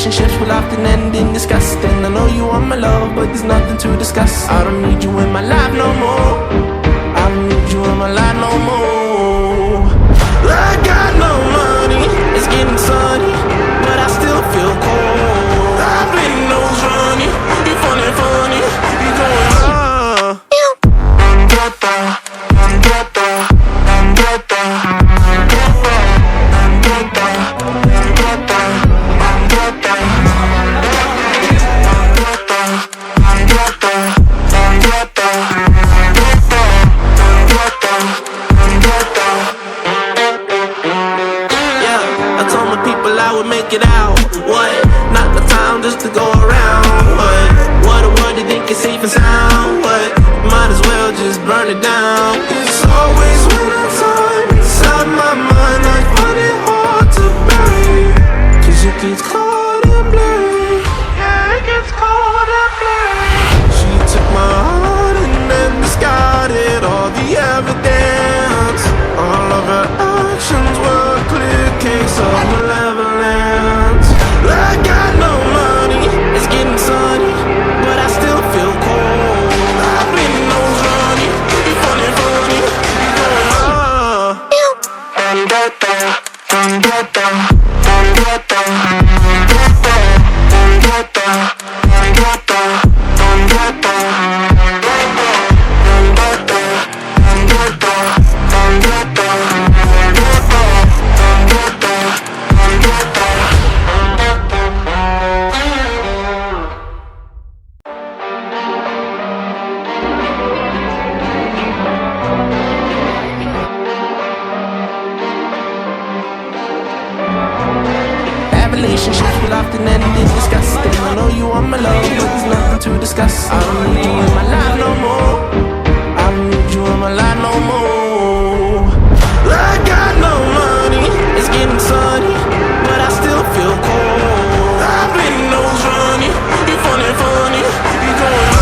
Relationships will often end in disgusting. I know you want my love, but there's nothing to discuss. I don't need you in my life no more. I don't need you in my life no more. I got no money, it's getting sunny, but I still feel cold. I've been nose running, you funny, you going it out. What? Not the time just to go around. What a world you think is safe and sound. What? Might as well just burn it down. It's always winter time inside my mind. I find it hard to bear, 'cause it gets cold and blurry. Yeah, it gets cold and blurry. She took my heart and then discarded all the evidence. All of her actions were a clear case of malevolence. I got no money, it's getting sunny, but I still feel cold. I've been nose running, you funny, you Relationships will often end in disgusting. I know you want my love, but there's nothing to discuss. I don't need you in my life no more. I don't need you in my life no more. I got no money, it's getting sunny, but I still feel cold. I've been nose running, you funny, you going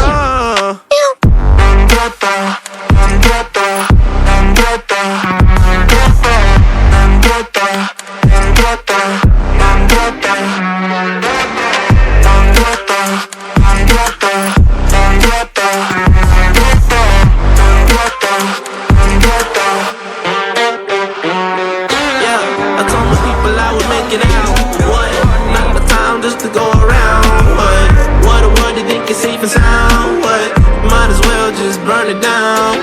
safe and sound. What? Might as well just burn it down.